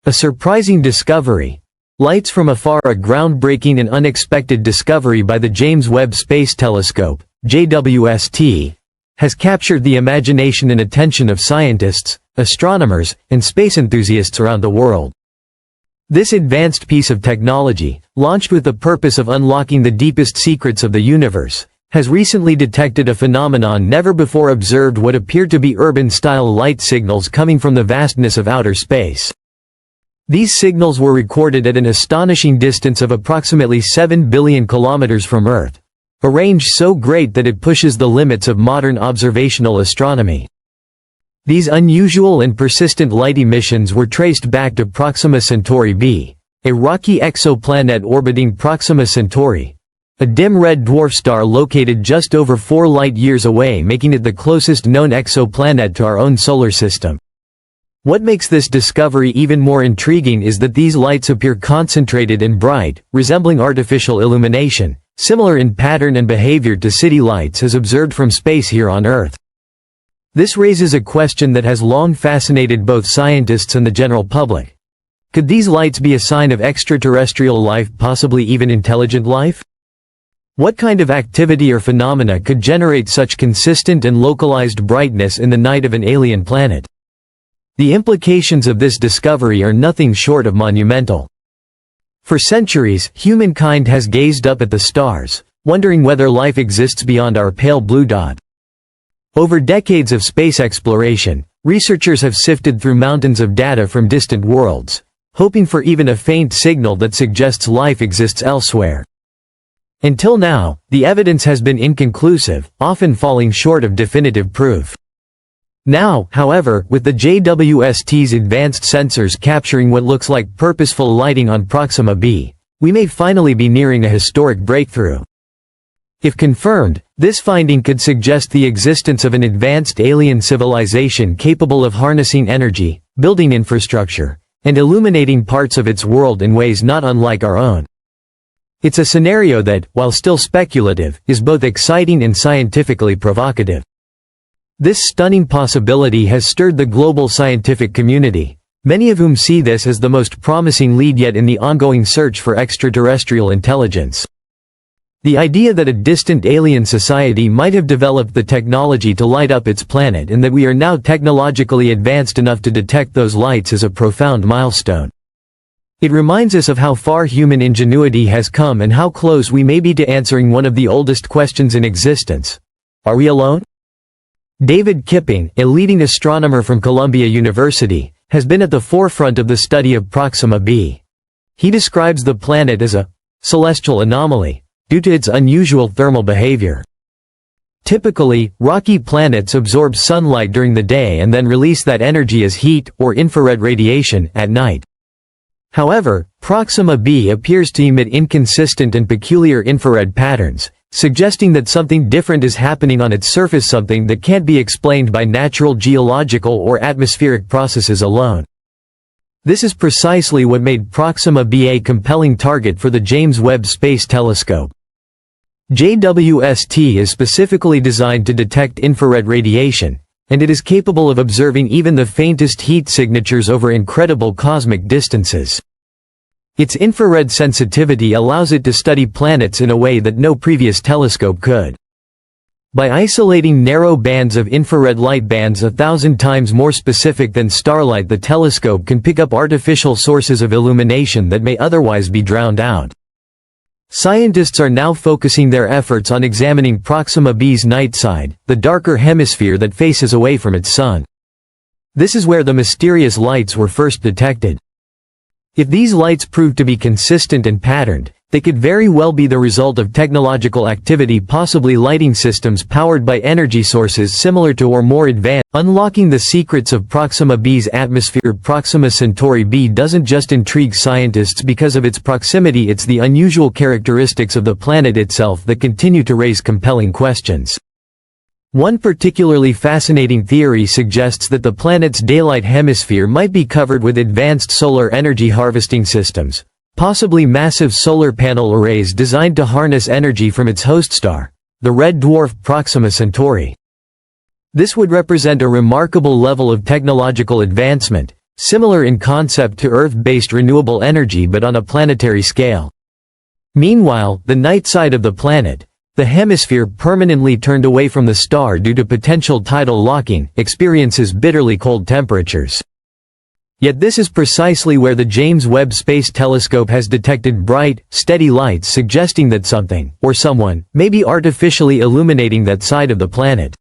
A surprising discovery. Lights from afar. A groundbreaking and unexpected discovery by the James Webb Space Telescope, JWST, has captured the imagination and attention of scientists, astronomers, and space enthusiasts around the world. This advanced piece of technology, launched with the purpose of unlocking the deepest secrets of the universe, has recently detected a phenomenon never before observed: what appeared to be urban-style light signals coming from the vastness of outer space. These signals were recorded at an astonishing distance of approximately 7 billion kilometers from Earth, a range so great that it pushes the limits of modern observational astronomy. These unusual and persistent light emissions were traced back to Proxima Centauri b, a rocky exoplanet orbiting Proxima Centauri, a dim red dwarf star located just over 4 light-years away, making it the closest known exoplanet to our own solar system. What makes this discovery even more intriguing is that these lights appear concentrated and bright, resembling artificial illumination, similar in pattern and behavior to city lights as observed from space here on Earth. This raises a question that has long fascinated both scientists and the general public. Could these lights be a sign of extraterrestrial life, possibly even intelligent life? What kind of activity or phenomena could generate such consistent and localized brightness in the night of an alien planet? The implications of this discovery are nothing short of monumental. For centuries, humankind has gazed up at the stars, wondering whether life exists beyond our pale blue dot. Over decades of space exploration, researchers have sifted through mountains of data from distant worlds, hoping for even a faint signal that suggests life exists elsewhere. Until now, the evidence has been inconclusive, often falling short of definitive proof. Now, however, with the JWST's advanced sensors capturing what looks like purposeful lighting on Proxima b, we may finally be nearing a historic breakthrough. If confirmed, this finding could suggest the existence of an advanced alien civilization capable of harnessing energy, building infrastructure, and illuminating parts of its world in ways not unlike our own. It's a scenario that, while still speculative, is both exciting and scientifically provocative. This stunning possibility has stirred the global scientific community, many of whom see this as the most promising lead yet in the ongoing search for extraterrestrial intelligence. The idea that a distant alien society might have developed the technology to light up its planet and that we are now technologically advanced enough to detect those lights is a profound milestone. It reminds us of how far human ingenuity has come and how close we may be to answering one of the oldest questions in existence. Are we alone? David Kipping, a leading astronomer from Columbia University, has been at the forefront of the study of Proxima b. He describes the planet as a celestial anomaly, due to its unusual thermal behavior. Typically, rocky planets absorb sunlight during the day and then release that energy as heat, or infrared radiation, at night. However, Proxima b appears to emit inconsistent and peculiar infrared patterns, suggesting that something different is happening on its surface, something that can't be explained by natural geological or atmospheric processes alone. This is precisely what made Proxima b a compelling target for the James Webb Space Telescope. JWST is specifically designed to detect infrared radiation, and it is capable of observing even the faintest heat signatures over incredible cosmic distances. Its infrared sensitivity allows it to study planets in a way that no previous telescope could. By isolating narrow bands of infrared light, bands 1,000 times more specific than starlight, the telescope can pick up artificial sources of illumination that may otherwise be drowned out. Scientists are now focusing their efforts on examining Proxima b's night side, the darker hemisphere that faces away from its sun. This is where the mysterious lights were first detected. If these lights prove to be consistent and patterned, they could very well be the result of technological activity, possibly lighting systems powered by energy sources similar to or more advanced. Unlocking the secrets of Proxima b's atmosphere. Proxima Centauri b doesn't just intrigue scientists because of its proximity, it's the unusual characteristics of the planet itself that continue to raise compelling questions. One particularly fascinating theory suggests that the planet's daylight hemisphere might be covered with advanced solar energy harvesting systems, possibly massive solar panel arrays designed to harness energy from its host star, the red dwarf Proxima Centauri. This would represent a remarkable level of technological advancement, similar in concept to Earth-based renewable energy but on a planetary scale. Meanwhile, the night side of the planet, the hemisphere permanently turned away from the star due to potential tidal locking, experiences bitterly cold temperatures. Yet this is precisely where the James Webb Space Telescope has detected bright, steady lights suggesting that something, or someone, may be artificially illuminating that side of the planet.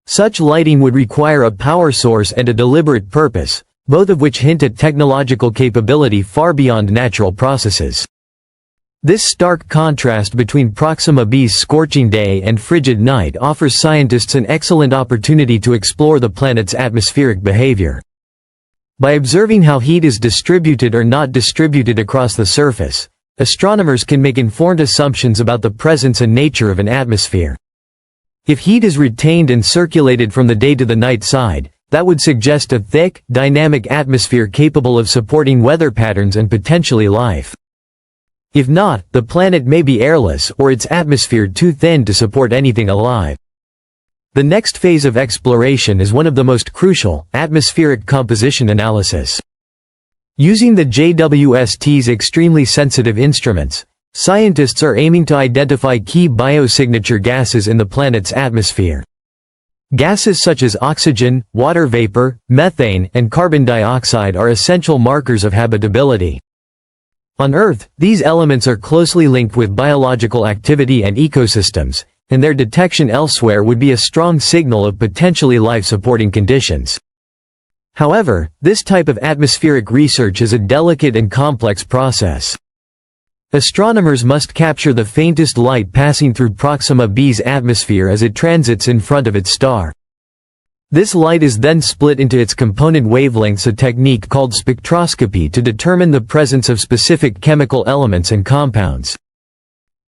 Such lighting would require a power source and a deliberate purpose, both of which hint at technological capability far beyond natural processes. This stark contrast between Proxima B's scorching day and frigid night offers scientists an excellent opportunity to explore the planet's atmospheric behavior. By observing how heat is distributed or not distributed across the surface, astronomers can make informed assumptions about the presence and nature of an atmosphere. If heat is retained and circulated from the day to the night side, that would suggest a thick, dynamic atmosphere capable of supporting weather patterns and potentially life. If not, the planet may be airless or its atmosphere too thin to support anything alive. The next phase of exploration is one of the most crucial, atmospheric composition analysis. Using the JWST's extremely sensitive instruments, scientists are aiming to identify key biosignature gases in the planet's atmosphere. Gases such as oxygen, water vapor, methane, and carbon dioxide are essential markers of habitability. On Earth, these elements are closely linked with biological activity and ecosystems, and their detection elsewhere would be a strong signal of potentially life-supporting conditions. However, this type of atmospheric research is a delicate and complex process. Astronomers must capture the faintest light passing through Proxima B's atmosphere as it transits in front of its star. This light is then split into its component wavelengths, a technique called spectroscopy, to determine the presence of specific chemical elements and compounds.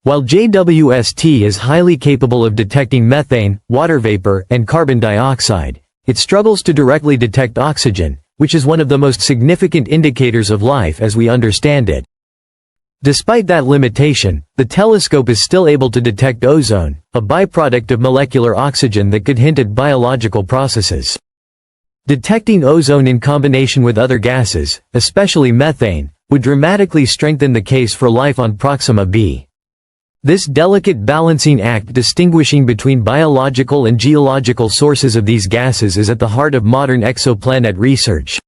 While JWST is highly capable of detecting methane, water vapor, and carbon dioxide, it struggles to directly detect oxygen, which is one of the most significant indicators of life as we understand it. Despite that limitation, the telescope is still able to detect ozone, a byproduct of molecular oxygen that could hint at biological processes. Detecting ozone in combination with other gases, especially methane, would dramatically strengthen the case for life on Proxima b. This delicate balancing act distinguishing between biological and geological sources of these gases is at the heart of modern exoplanet research.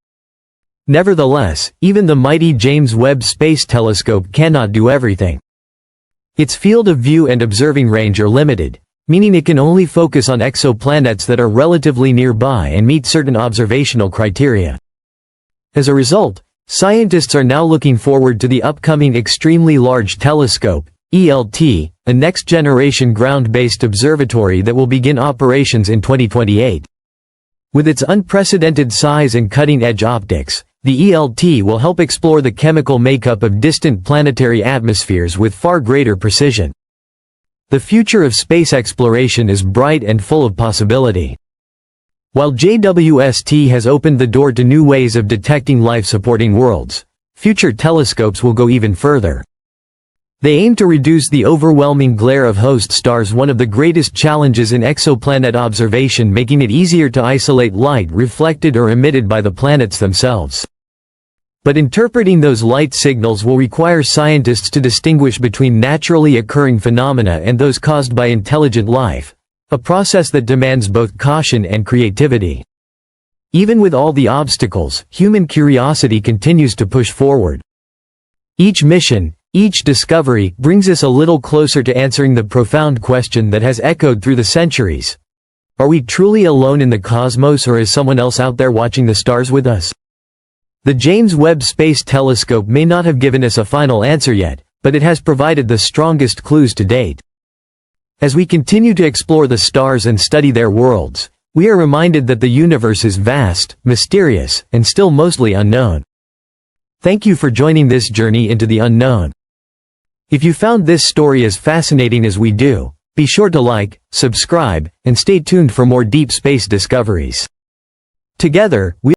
Nevertheless, even the mighty James Webb Space Telescope cannot do everything. Its field of view and observing range are limited, meaning it can only focus on exoplanets that are relatively nearby and meet certain observational criteria. As a result, scientists are now looking forward to the upcoming Extremely Large Telescope, ELT, a next-generation ground-based observatory that will begin operations in 2028. With its unprecedented size and cutting-edge optics, the ELT will help explore the chemical makeup of distant planetary atmospheres with far greater precision. The future of space exploration is bright and full of possibility. While JWST has opened the door to new ways of detecting life-supporting worlds, future telescopes will go even further. They aim to reduce the overwhelming glare of host stars, one of the greatest challenges in exoplanet observation, making it easier to isolate light reflected or emitted by the planets themselves. But interpreting those light signals will require scientists to distinguish between naturally occurring phenomena and those caused by intelligent life, a process that demands both caution and creativity. Even with all the obstacles, human curiosity continues to push forward. Each mission, each discovery, brings us a little closer to answering the profound question that has echoed through the centuries. Are we truly alone in the cosmos, or is someone else out there watching the stars with us? The James Webb Space Telescope may not have given us a final answer yet, but it has provided the strongest clues to date. As we continue to explore the stars and study their worlds, we are reminded that the universe is vast, mysterious, and still mostly unknown. Thank you for joining this journey into the unknown. If you found this story as fascinating as we do, be sure to like, subscribe, and stay tuned for more deep space discoveries. Together, we